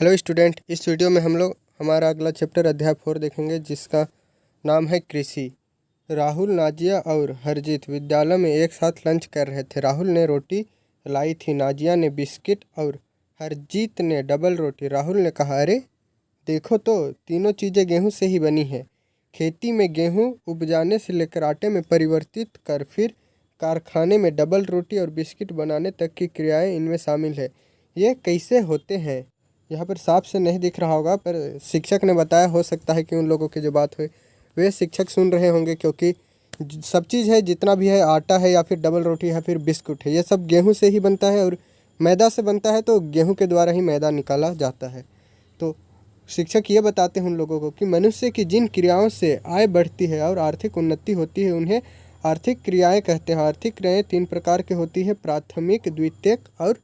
Hello student, इस video में हम लोग हमारा अगला चैप्टर अध्याय 4 देखेंगे जिसका नाम है कृषि। राहुल, नाजिया और हरजीत विद्यालय में एक साथ लंच कर रहे थे। राहुल ने रोटी लाई थी, नाजिया ने बिस्किट और हरजीत ने डबल रोटी। राहुल ने कहा, अरे देखो तो, तीनों चीज़ें गेहूं से ही बनी है। खेती में गेहूं उपजाने से लेकर आटे में परिवर्तित कर फिर कारखाने में डबल रोटी और बिस्किट बनाने तक की क्रियाएं इनमें शामिल है। ये कैसे होते हैं? यहाँ पर साफ से नहीं दिख रहा होगा, पर शिक्षक ने बताया। हो सकता है कि उन लोगों की जो बात हुई वे शिक्षक सुन रहे होंगे, क्योंकि सब चीज़ है, जितना भी है, आटा है या फिर डबल रोटी है फिर बिस्कुट है, ये सब गेहूं से ही बनता है और मैदा से बनता है, तो गेहूं के द्वारा ही मैदा निकाला जाता है। तो शिक्षक ये बताते हैं उन लोगों को कि मनुष्य की जिन क्रियाओं से आय बढ़ती है और आर्थिक उन्नति होती है उन्हें आर्थिक क्रियाएं कहते हैं। आर्थिक क्रियाएं 3 प्रकार की होती है: प्राथमिक, द्वितीयक और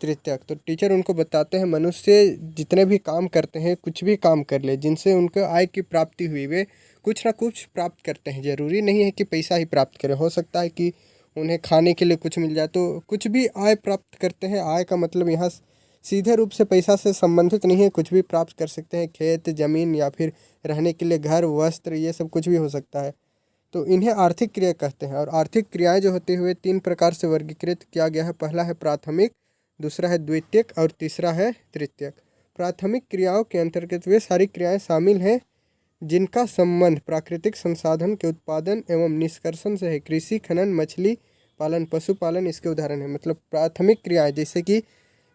तृतीयक। तो टीचर उनको बताते हैं मनुष्य जितने भी काम करते हैं, कुछ भी काम कर ले जिनसे उनको आय की प्राप्ति हुई, वे कुछ ना कुछ प्राप्त करते हैं। ज़रूरी नहीं है कि पैसा ही प्राप्त करें, हो सकता है कि उन्हें खाने के लिए कुछ मिल जाए, तो कुछ भी आय प्राप्त करते हैं। आय का मतलब यहाँ सीधे रूप से पैसा से संबंधित नहीं है, कुछ भी प्राप्त कर सकते हैं। खेत, ज़मीन या फिर रहने के लिए घर, वस्त्र, ये सब कुछ भी हो सकता है। तो इन्हें आर्थिक क्रिया कहते हैं। और आर्थिक क्रियाएं जो होते हुए 3 प्रकार से वर्गीकृत किया गया है। पहला है प्राथमिक, दूसरा है द्वितीयक और तीसरा है तृतीयक। प्राथमिक क्रियाओं के अंतर्गत वे सारी क्रियाएं शामिल हैं जिनका संबंध प्राकृतिक संसाधन के उत्पादन एवं निष्कर्षण से है। कृषि, खनन, मछली पालन, पशुपालन इसके उदाहरण है। मतलब प्राथमिक क्रियाएं जैसे कि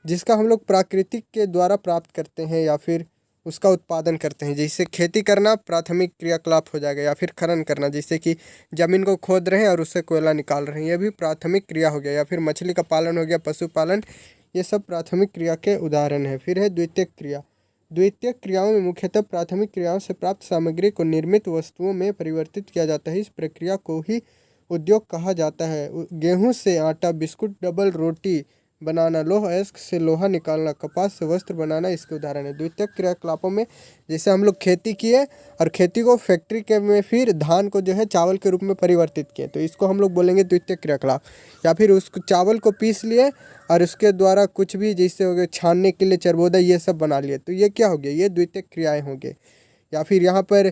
जिसका हम लोग प्राकृतिक के द्वारा प्राप्त करते हैं या फिर उसका उत्पादन करते हैं, जैसे खेती करना प्राथमिक क्रियाकलाप हो जाएगा, या फिर खनन करना जैसे कि ज़मीन को खोद रहे हैं और उससे कोयला निकाल रहे हैं, यह भी प्राथमिक क्रिया हो गया। या फिर मछली का पालन हो गया, पशुपालन, ये सब प्राथमिक क्रिया के उदाहरण हैं। फिर है द्वितीयक क्रिया। द्वितीयक क्रियाओं में मुख्यतः प्राथमिक क्रियाओं से प्राप्त सामग्री को निर्मित वस्तुओं में परिवर्तित किया जाता है। इस प्रक्रिया को ही उद्योग कहा जाता है। गेहूँ से आटा, बिस्कुट, डबल रोटी बनाना, लौह अयस्क से लोहा निकालना, कपास से वस्त्र बनाना इसके उदाहरण है। द्वितीयक क्रियाकलापों में जैसे हम लोग खेती किए और खेती को फैक्ट्री के में फिर धान को जो है चावल के रूप में परिवर्तित किए, तो इसको हम लोग बोलेंगे द्वितीयक क्रियाकलाप। या फिर उस चावल को पीस लिए और उसके द्वारा कुछ भी जैसे हो गए छानने के लिए चरबोदा, ये सब बना लिए, तो ये क्या हो गया? ये द्वितीयक क्रियाएँ होंगे। या फिर यहाँ पर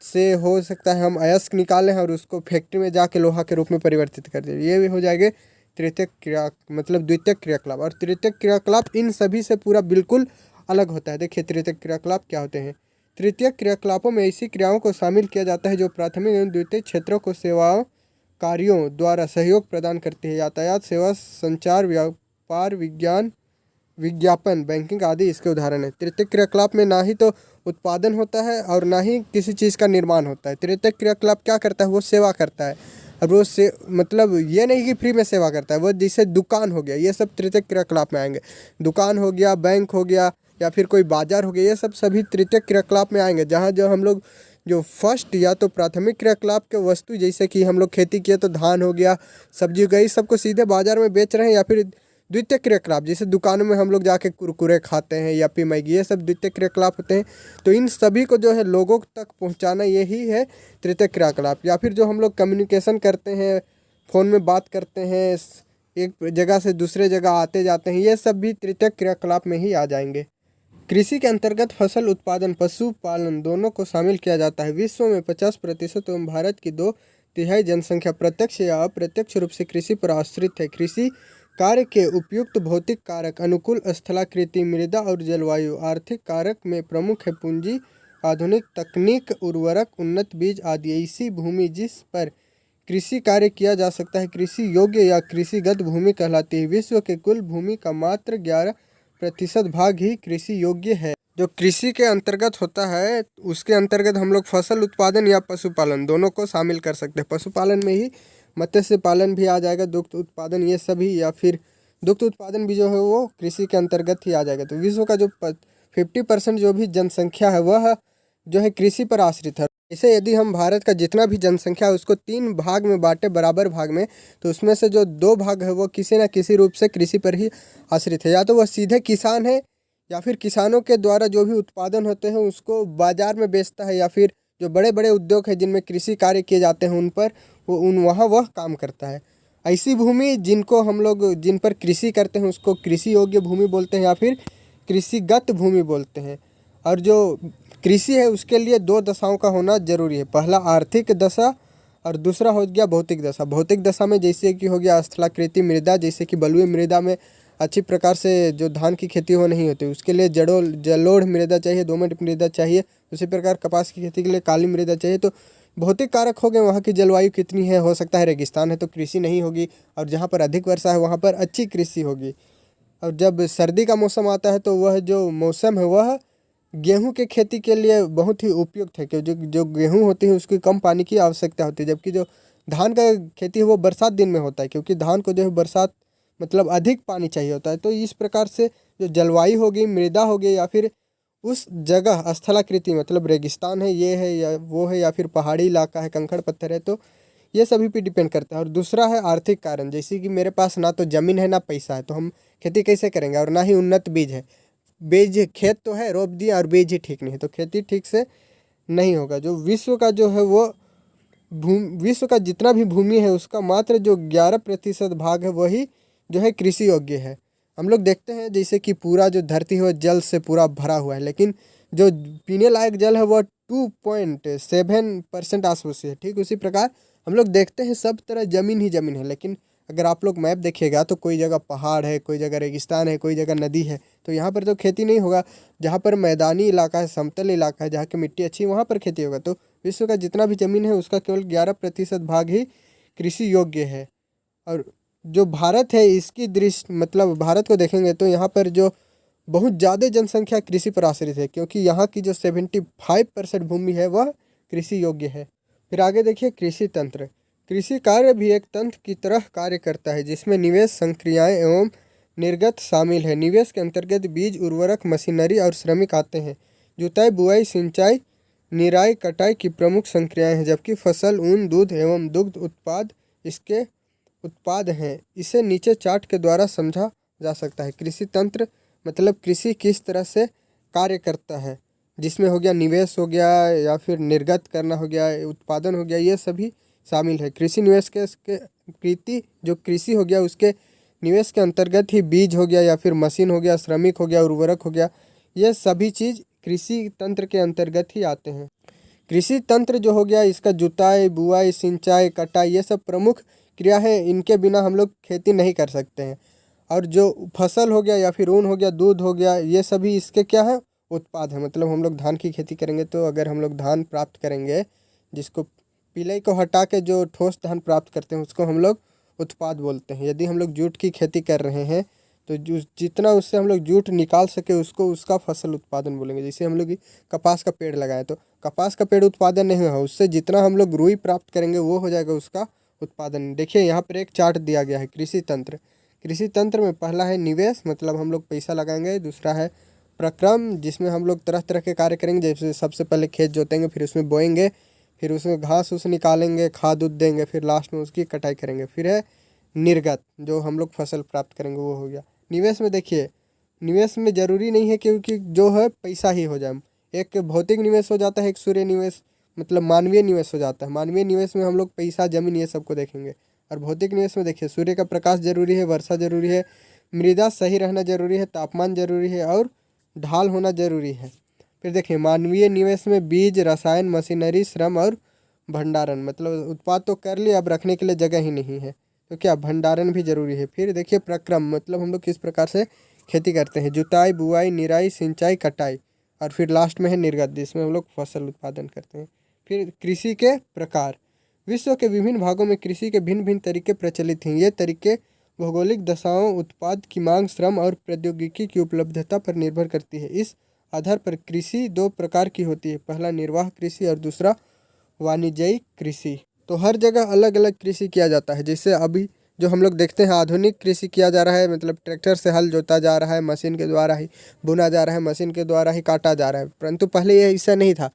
से हो सकता है हम अयस्क निकालें और उसको फैक्ट्री में जाके लोहा के रूप में परिवर्तित कर दें, ये भी हो जाएंगे तृतीयक क्रिया, मतलब द्वितीयक क्रियाकलाप। और तृतीयक क्रियाकलाप इन सभी से पूरा बिल्कुल अलग होता है। देखिए तृतीयक क्रियाकलाप क्या होते हैं। तृतीयक क्रियाकलापों में ऐसी क्रियाओं को शामिल किया जाता है जो प्राथमिक एवं द्वितीयक क्षेत्रों को सेवाओं कार्यों द्वारा सहयोग प्रदान करती है। यातायात सेवा, संचार, व्यापार, विज्ञान, विज्ञापन, बैंकिंग आदि इसके उदाहरण है। तृतीयक क्रियाकलाप में ना ही तो उत्पादन होता है और ना ही किसी चीज़ का निर्माण होता है। तृतीयक क्रियाकलाप क्या करता है? वो सेवा करता है। अब वो से मतलब ये नहीं कि फ्री में सेवा करता है, वो जैसे दुकान हो गया, ये सब तृतीयक क्रियाकलाप में आएंगे। दुकान हो गया, बैंक हो गया, या फिर कोई बाजार हो गया, ये सब सभी तृतीयक क्रियाकलाप में आएंगे। जहाँ जो हम लोग जो फर्स्ट या तो प्राथमिक क्रियाकलाप के वस्तु, जैसे कि हम लोग खेती किए तो धान हो गया, सब्जी हो गई, सबको सीधे बाजार में बेच रहे हैं। या फिर द्वितीयक क्रियाकलाप जैसे दुकानों में हम लोग जाके कुरकुरे खाते हैं या फिर मैगी, ये सब द्वितीयक क्रियाकलाप होते हैं। तो इन सभी को जो है लोगों तक पहुंचाना, यही है तृतीयक क्रियाकलाप। या फिर जो हम लोग कम्युनिकेशन करते हैं, फ़ोन में बात करते हैं, एक जगह से दूसरे जगह आते जाते हैं, ये सब भी तृतीयक क्रियाकलाप में ही आ जाएंगे। कृषि के अंतर्गत फसल उत्पादन, पशुपालन दोनों को शामिल किया जाता है। विश्व में 50% एवं भारत की 2/3 जनसंख्या प्रत्यक्ष या अप्रत्यक्ष रूप से कृषि पर आश्रित है। कृषि कार्य के उपयुक्त भौतिक कारक अनुकूल स्थलाकृति, मृदा और जलवायु। आर्थिक कारक में प्रमुख है पूंजी, आधुनिक तकनीक, उर्वरक, उन्नत बीज आदि। ऐसी भूमि जिस पर कृषि कार्य किया जा सकता है कृषि योग्य या कृषिगत भूमि कहलाती है। विश्व के कुल भूमि का मात्र 11% भाग ही कृषि योग्य है। जो कृषि के अंतर्गत होता है उसके अंतर्गत हम लोग फसल उत्पादन या पशुपालन दोनों को शामिल कर सकते हैं। पशुपालन में ही मत्स्य पालन भी आ जाएगा, दुग्ध उत्पादन, ये सभी, या फिर दुग्ध उत्पादन भी जो है वो कृषि के अंतर्गत ही आ जाएगा। तो विश्व का जो 50% जो भी जनसंख्या है वह जो है कृषि पर आश्रित है। इसे यदि हम भारत का जितना भी जनसंख्या है उसको 3 भाग में बांटे, बराबर भाग में, तो उसमें से जो 2 भाग है वो किसी न किसी रूप से कृषि पर ही आश्रित है। या तो वह सीधे किसान है, या फिर किसानों के द्वारा जो भी उत्पादन होते हैं उसको बाजार में बेचता है, या फिर जो बड़े बड़े उद्योग हैं जिनमें कृषि कार्य किए जाते हैं उन पर वहाँ वह काम करता है। ऐसी भूमि जिनको हम लोग जिन पर कृषि करते हैं उसको कृषि योग्य भूमि बोलते हैं, या फिर कृषिगत भूमि बोलते हैं। और जो कृषि है उसके लिए दो दशाओं का होना जरूरी है, पहला आर्थिक दशा और दूसरा हो गया भौतिक दशा। भौतिक दशा में जैसे कि हो गया स्थलाकृति मृदा, जैसे कि बलुई मृदा में अच्छी प्रकार से जो धान की खेती हो नहीं होती, उसके लिए जलोढ़ मृदा चाहिए, दोमट मृदा चाहिए। उसी प्रकार कपास की खेती के लिए काली मृदा चाहिए। तो भौतिक कारक हो गए, वहाँ की जलवायु कितनी है, हो सकता है रेगिस्तान है तो कृषि नहीं होगी, और जहाँ पर अधिक वर्षा है वहाँ पर अच्छी कृषि होगी। और जब सर्दी का मौसम आता है तो वह जो मौसम है वह गेहूं के खेती के लिए बहुत ही उपयुक्त है, क्योंकि जो गेहूं होती है उसकी कम पानी की आवश्यकता होती है, जबकि जो धान का खेती है वो बरसात दिन में होता है, क्योंकि धान को जो है बरसात मतलब अधिक पानी चाहिए होता है। तो इस प्रकार से जो जलवायु होगी, मृदा होगी, या फिर उस जगह स्थलाकृति मतलब रेगिस्तान है, ये है या वो है, या फिर पहाड़ी इलाका है, कंकड़ पत्थर है, तो ये सभी पे डिपेंड करता है। और दूसरा है आर्थिक कारण, जैसे कि मेरे पास ना तो ज़मीन है ना पैसा है, तो हम खेती कैसे करेंगे, और ना ही उन्नत बीज है। बीज खेत तो है, रोप दिया, और बीज ही ठीक नहीं है तो खेती ठीक से नहीं होगा। जो विश्व का जो है वो विश्व का जितना भी भूमि है उसका मात्र जो 11% भाग है वही जो है कृषि योग्य है। हम लोग देखते हैं जैसे कि पूरा जो धरती है वो जल से पूरा भरा हुआ है, लेकिन जो पीने लायक जल है वह 2.7% आसपास है। ठीक उसी प्रकार हम लोग देखते हैं सब तरह ज़मीन ही ज़मीन है, लेकिन अगर आप लोग मैप देखिएगा तो कोई जगह पहाड़ है, कोई जगह रेगिस्तान है, कोई जगह नदी है, तो यहाँ पर तो खेती नहीं होगा। जहाँ पर मैदानी इलाका है, समतल इलाका है, जहाँ की मिट्टी अच्छी है, वहाँ पर खेती होगा। तो विश्व का जितना भी ज़मीन है उसका केवल 11% भाग ही कृषि योग्य है। और जो भारत है इसकी दृष्टि मतलब भारत को देखेंगे तो यहाँ पर जो बहुत ज़्यादा जनसंख्या कृषि पर आश्रित है, क्योंकि यहाँ की जो 75% भूमि है वह कृषि योग्य है। फिर आगे देखिए कृषि तंत्र। कृषि कार्य भी एक तंत्र की तरह कार्य करता है, जिसमें निवेश, संक्रियाएं एवं निर्गत शामिल है। निवेश के अंतर्गत बीज, उर्वरक, मशीनरी और श्रमिक आते हैं। जुताई, बुआई, सिंचाई, निराई, कटाई की प्रमुख संक्रियाएं हैं, जबकि फसल, ऊन, दूध एवं दुग्ध उत्पाद इसके उत्पाद हैं। इसे नीचे चार्ट के द्वारा समझा जा सकता है। कृषि तंत्र मतलब कृषि किस तरह से कार्य करता है, जिसमें हो गया निवेश हो गया, या फिर निर्गत करना हो गया, उत्पादन हो गया, ये सभी शामिल है। कृषि निवेश के कृति जो कृषि हो गया उसके निवेश के अंतर्गत ही बीज हो गया, या फिर मशीन हो गया, श्रमिक हो गया, उर्वरक हो गया, ये सभी चीज़ कृषि तंत्र के अंतर्गत ही आते हैं। कृषि तंत्र जो हो गया इसका जुताई, बुआई, सिंचाई, कटाई ये सब प्रमुख क्रिया है, इनके बिना हम लोग खेती नहीं कर सकते हैं। और जो फसल हो गया, या फिर ऊन हो गया, दूध हो गया, ये सभी इसके क्या है, उत्पाद है। मतलब हम लोग धान की खेती करेंगे तो अगर हम लोग धान प्राप्त करेंगे, जिसको पीले को हटा के जो ठोस धान प्राप्त करते हैं उसको हम लोग उत्पाद बोलते हैं। यदि हम लोग जूट की खेती कर रहे हैं तो जितना उससे हम लोग जूट निकाल सके उसको उसका फसल उत्पादन बोलेंगे। जैसे हम लोग कपास का पेड़ लगाए तो कपास का पेड़ उत्पादन नहीं हुआ, उससे जितना हम लोग रुई प्राप्त करेंगे वो हो जाएगा उसका उत्पादन। देखिए यहाँ पर एक चार्ट दिया गया है कृषि तंत्र। कृषि तंत्र में पहला है निवेश, मतलब हम लोग पैसा लगाएंगे। दूसरा है प्रक्रम, जिसमें हम लोग तरह तरह के कार्य करेंगे, जैसे सबसे पहले खेत जोतेंगे, फिर उसमें बोएंगे, फिर उसमें घास उस निकालेंगे, खाद उद देंगे, फिर लास्ट में उसकी कटाई करेंगे। फिर है निर्गत, जो हम लोग फसल प्राप्त करेंगे वो हो गया। निवेश में देखिए, निवेश में ज़रूरी नहीं है क्योंकि जो है पैसा ही हो जाए। एक भौतिक निवेश हो जाता है, एक सूर्य निवेश मतलब मानवीय निवेश हो जाता है। मानवीय निवेश में हम लोग पैसा, जमीन ये सबको देखेंगे। और भौतिक निवेश में देखिए सूर्य का प्रकाश जरूरी है, वर्षा जरूरी है, मृदा सही रहना जरूरी है, तापमान जरूरी है, और ढाल होना जरूरी है। फिर देखिए मानवीय निवेश में बीज, रसायन, मशीनरी, श्रम और भंडारण, मतलब उत्पाद तो कर लिए, अब रखने के लिए जगह ही नहीं है तो क्या भंडारण भी जरूरी है। फिर देखिए प्रक्रम, मतलब हम लोग किस प्रकार से खेती करते हैं, जुताई, बुआई, निराई, सिंचाई, कटाई, और फिर लास्ट में है निर्गत, जिसमें हम लोग फसल उत्पादन करते हैं। फिर कृषि के प्रकार। विश्व के विभिन्न भागों में कृषि के भिन्न भिन्न तरीके प्रचलित हैं। ये तरीके भौगोलिक दशाओं, उत्पाद की मांग, श्रम और प्रौद्योगिकी की उपलब्धता पर निर्भर करती है। इस आधार पर कृषि दो प्रकार की होती है, पहला निर्वाह कृषि और दूसरा वाणिज्यिक कृषि। तो हर जगह अलग अलग कृषि किया जाता है। जैसे अभी जो हम लोग देखते हैं आधुनिक कृषि किया जा रहा है, मतलब ट्रैक्टर से हल जोता जा रहा है, मशीन के द्वारा ही बुना जा रहा है, मशीन के द्वारा ही काटा जा रहा है। परंतु पहले ये ऐसा नहीं था,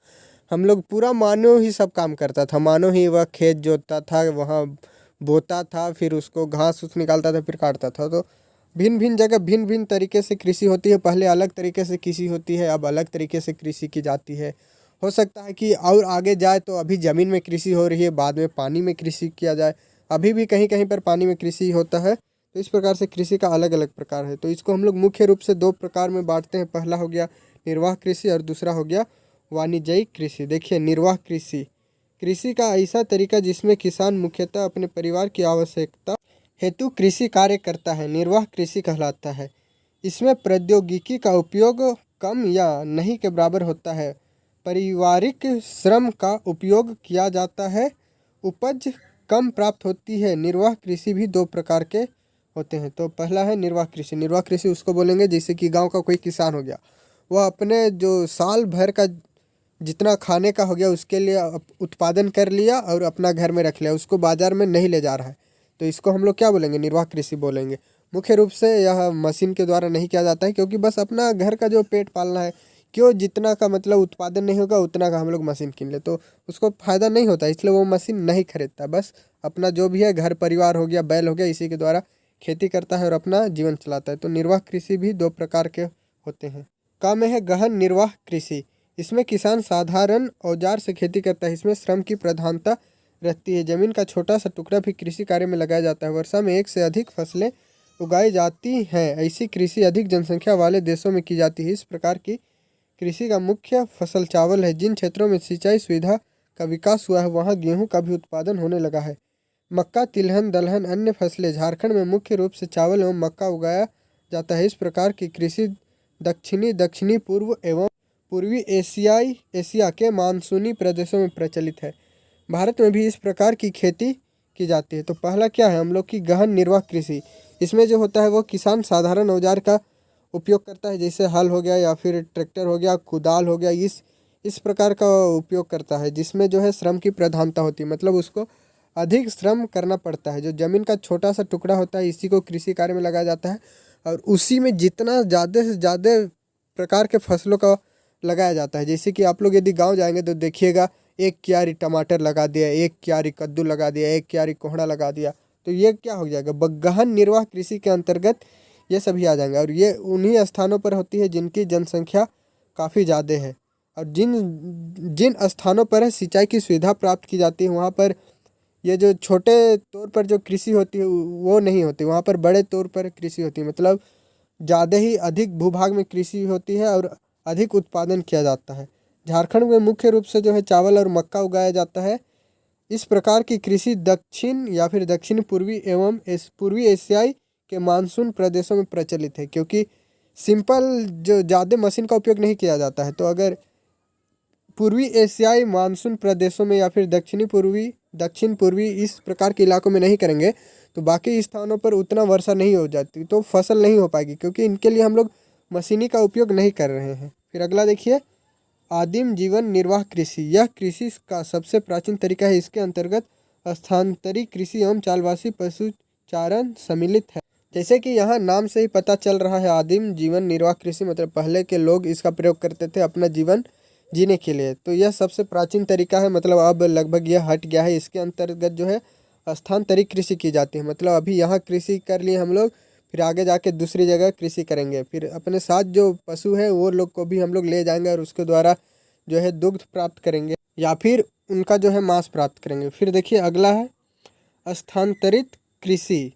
हम लोग पूरा मानव ही सब काम करता था, मानव ही वह खेत जोतता था, वहाँ बोता था, फिर उसको घास उस निकालता था, फिर काटता था। तो भिन्न भिन्न जगह भिन्न भिन्न तरीके से कृषि होती है। पहले अलग तरीके से कृषि होती है, अब अलग तरीके से कृषि की जाती है। हो सकता है कि और आगे जाए तो अभी ज़मीन में कृषि हो रही है, बाद में पानी में कृषि किया जाए। अभी भी कहीं कहीं पर पानी में कृषि होता है, तो इस प्रकार से कृषि का अलग अलग प्रकार है। तो इसको हम लोग मुख्य रूप से दो प्रकार में बांटते हैं। पहला हो गया निर्वाह कृषि और दूसरा हो गया वाणिज्यिक कृषि। देखिए, निर्वाह कृषि कृषि का ऐसा तरीका जिसमें किसान मुख्यतः अपने परिवार की आवश्यकता हेतु कृषि कार्य करता है, निर्वाह कृषि कहलाता है। इसमें प्रौद्योगिकी का उपयोग कम या नहीं के बराबर होता है। पारिवारिक श्रम का उपयोग किया जाता है, उपज कम प्राप्त होती है। निर्वाह कृषि भी दो प्रकार के होते हैं। तो पहला है निर्वाह कृषि। निर्वाह कृषि उसको बोलेंगे जैसे कि गांव का कोई किसान हो गया, वह अपने जो साल भर का जितना खाने का हो गया उसके लिए उत्पादन कर लिया और अपना घर में रख लिया, उसको बाजार में नहीं ले जा रहा है, तो इसको हम लोग क्या बोलेंगे? निर्वाह कृषि बोलेंगे। मुख्य रूप से यह मशीन के द्वारा नहीं किया जाता है, क्योंकि बस अपना घर का जो पेट पालना है, क्यों जितना का मतलब उत्पादन नहीं होगा उतना का हम लोग मशीन किन ले तो उसको फ़ायदा नहीं होता, इसलिए वो मशीन नहीं खरीदता। बस अपना जो भी है घर परिवार हो गया, बैल हो गया, इसी के द्वारा खेती करता है और अपना जीवन चलाता है। तो निर्वाह कृषि भी दो प्रकार के होते हैं। का में है गहन निर्वाह कृषि। इसमें किसान साधारण औजार से खेती करता है। इसमें श्रम की प्रधानता रहती है। जमीन का छोटा सा टुकड़ा भी कृषि कार्य में लगाया जाता है। वर्षा में एक से अधिक फसलें उगाई जाती हैं। ऐसी कृषि अधिक जनसंख्या वाले देशों में की जाती है। इस प्रकार की कृषि का मुख्य फसल चावल है। जिन क्षेत्रों में सिंचाई सुविधा का विकास हुआ है वहाँ गेहूं का भी उत्पादन होने लगा है। मक्का, तिलहन, दलहन, अन्य फसलें। झारखंड में मुख्य रूप से चावल एवं मक्का उगाया जाता है। इस प्रकार की कृषि दक्षिणी पूर्व एवं पूर्वी एशिया के मानसूनी प्रदेशों में प्रचलित है। भारत में भी इस प्रकार की खेती की जाती है। तो पहला क्या है हम लोग की गहन निर्वाह कृषि। इसमें जो होता है वो किसान साधारण औजार का उपयोग करता है, जैसे हल हो गया या फिर ट्रैक्टर हो गया, कुदाल हो गया, इस प्रकार का उपयोग करता है, जिसमें जो है श्रम की प्रधानता होती है, मतलब उसको अधिक श्रम करना पड़ता है। जो ज़मीन का छोटा सा टुकड़ा होता है इसी को कृषि कार्य में लगाया जाता है और उसी में जितना ज़्यादा से ज़्यादा प्रकार के फसलों का लगाया जाता है। जैसे कि आप लोग यदि गांव जाएंगे तो देखिएगा, एक क्यारी टमाटर लगा दिया, एक क्यारी कद्दू लगा दिया, एक क्यारी कोहड़ा लगा दिया, तो ये क्या हो जाएगा? गहन निर्वाह कृषि के अंतर्गत ये सभी आ जाएंगे। और ये उन्हीं स्थानों पर होती है जिनकी जनसंख्या काफ़ी ज़्यादा है और जिन जिन स्थानों पर सिंचाई की सुविधा प्राप्त की जाती है वहाँ पर ये जो छोटे तौर पर जो कृषि होती है वो नहीं होती, वहाँ पर बड़े तौर पर कृषि होती है, मतलब ज़्यादा ही अधिक भूभाग में कृषि होती है और अधिक उत्पादन किया जाता है। झारखंड में मुख्य रूप से जो है चावल और मक्का उगाया जाता है। इस प्रकार की कृषि दक्षिण या फिर दक्षिण पूर्वी एवं पूर्वी एशियाई के मानसून प्रदेशों में प्रचलित है, क्योंकि सिंपल जो ज़्यादा मशीन का उपयोग नहीं किया जाता है। तो अगर पूर्वी एशियाई मानसून प्रदेशों में या फिर दक्षिण पूर्वी इस प्रकार के इलाकों में नहीं करेंगे तो बाकी स्थानों पर उतना वर्षा नहीं हो जाती, तो फसल नहीं हो पाएगी, क्योंकि इनके लिए हम लोग मशीनी का उपयोग नहीं कर रहे हैं। फिर अगला देखिए, आदिम जीवन निर्वाह कृषि। यह कृषि का सबसे प्राचीन तरीका है। इसके अंतर्गत स्थानांतरी कृषि एवं चालवासी पशुचारण सम्मिलित है। जैसे कि यहाँ नाम से ही पता चल रहा है, आदिम जीवन निर्वाह कृषि मतलब पहले के लोग इसका प्रयोग करते थे अपना जीवन जीने के लिए। तो यह सबसे प्राचीन तरीका है, मतलब अब लगभग यह हट गया है। इसके अंतर्गत जो है स्थानांतरित कृषि की जाती है, मतलब अभी यहाँ कृषि कर लिए हम लोग, फिर आगे जाके दूसरी जगह कृषि करेंगे, फिर अपने साथ जो पशु है वो लोग को भी हम लोग ले जाएंगे और उसके द्वारा जो है दुग्ध प्राप्त करेंगे या फिर उनका जो है मांस प्राप्त करेंगे। फिर देखिए अगला है स्थानांतरित कृषि।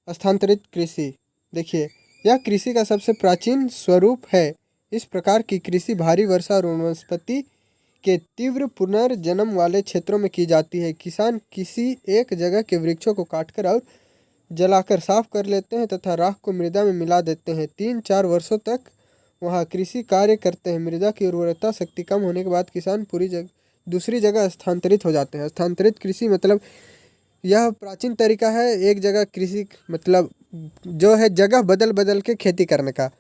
स्थानांतरित कृषि देखिए, यह कृषि का सबसे प्राचीन स्वरूप है। इस प्रकार की कृषि भारी वर्षा और वनस्पति के तीव्र पुनर्जन्म वाले क्षेत्रों में की जाती है। किसान किसी एक जगह के वृक्षों को काटकर और जलाकर साफ कर लेते हैं तथा राख को मृदा में मिला देते हैं। 3-4 वर्षों तक वहाँ कृषि कार्य करते हैं। मृदा की उर्वरता शक्ति कम होने के बाद किसान दूसरी जगह स्थानांतरित हो जाते हैं। स्थानांतरित कृषि मतलब यह प्राचीन तरीका है एक जगह कृषि, मतलब जो है जगह बदल बदल के खेती करने का।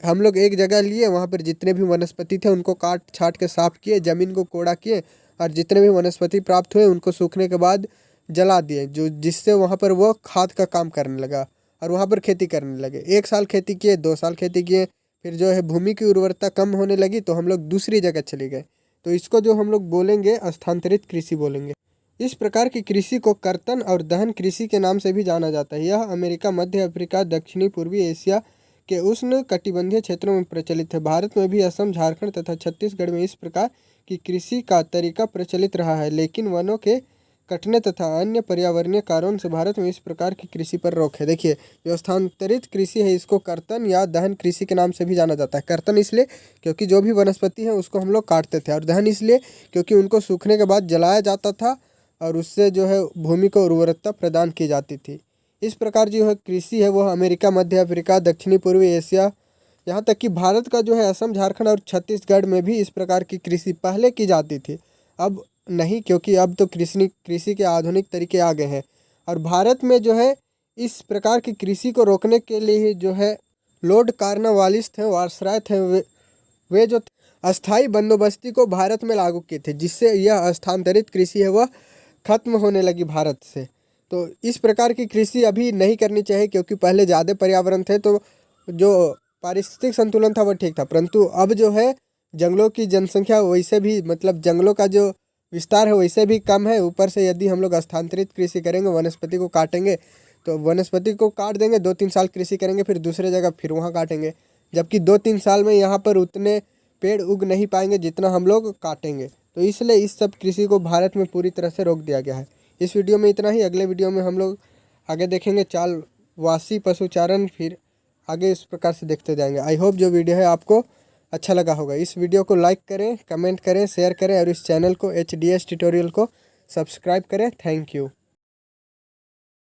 हम लोग एक जगह लिए, वहाँ पर जितने भी वनस्पति थे उनको काट छाट के साफ किए, ज़मीन को कोड़ा किए और जितने भी वनस्पति प्राप्त हुए उनको सूखने के बाद जला दिए, जो जिससे वहाँ पर वो खाद का काम करने लगा और वहाँ पर खेती करने लगे। 1 साल खेती किए, 2 साल खेती किए, फिर जो है भूमि की उर्वरता कम होने लगी तो हम लोग दूसरी जगह चले गए। तो इसको जो हम लोग बोलेंगे स्थानांतरित कृषि बोलेंगे। इस प्रकार की कृषि को कर्तन और दहन कृषि के नाम से भी जाना जाता है। यह अमेरिका, मध्य अफ्रीका, दक्षिणी पूर्वी एशिया के उष्ण कटिबंधीय क्षेत्रों में प्रचलित है। भारत में भी असम, झारखंड तथा छत्तीसगढ़ में इस प्रकार की कृषि का तरीका प्रचलित रहा है, लेकिन वनों के कटने तथा अन्य पर्यावरणीय कारणों से भारत में इस प्रकार की कृषि पर रोक है। देखिए, जो स्थानांतरित कृषि है इसको कर्तन या दहन कृषि के नाम से भी जाना जाता है। कर्तन इसलिए क्योंकि जो भी वनस्पति है उसको हम लोग काटते थे, और दहन इसलिए क्योंकि उनको सूखने के बाद जलाया जाता था और उससे जो है भूमि को उर्वरकता प्रदान की जाती थी। इस प्रकार जो है कृषि है वह अमेरिका, मध्य अफ्रीका, दक्षिणी पूर्वी एशिया, यहाँ तक कि भारत का जो है असम, झारखंड और छत्तीसगढ़ में भी इस प्रकार की कृषि पहले की जाती थी। अब नहीं, क्योंकि अब तो कृषि के आधुनिक तरीके आ गए हैं। और भारत में जो है इस प्रकार की कृषि को रोकने के लिए जो है लॉर्ड कॉर्नवालिस थे, वायसराय थे, वे जो अस्थाई बंदोबस्ती को भारत में लागू किए थे, जिससे यह स्थानांतरित कृषि है वह खत्म होने लगी भारत से। तो इस प्रकार की कृषि अभी नहीं करनी चाहिए, क्योंकि पहले ज़्यादा पर्यावरण थे तो जो पारिस्थितिक संतुलन था वह ठीक था, परंतु अब जो है जंगलों की जनसंख्या वैसे भी, मतलब जंगलों का जो विस्तार है वैसे भी कम है। ऊपर से यदि हम लोग स्थानांतरित कृषि करेंगे, वनस्पति को काटेंगे, तो वनस्पति को काट देंगे, 2-3 साल कृषि करेंगे, फिर दूसरे जगह फिर वहाँ काटेंगे, जबकि 2-3 साल में यहाँ पर उतने पेड़ उग नहीं पाएंगे जितना हम लोग काटेंगे। तो इसलिए इस सब कृषि को भारत में पूरी तरह से रोक दिया गया है। इस वीडियो में इतना ही। अगले वीडियो में हम लोग आगे देखेंगे चालवासी पशुचारण, फिर आगे इस प्रकार से देखते जाएंगे। आई होप जो वीडियो है आपको अच्छा लगा होगा। इस वीडियो को लाइक करें, कमेंट करें, शेयर करें और इस चैनल को HDS ट्यूटोरियल को सब्सक्राइब करें। Thank you.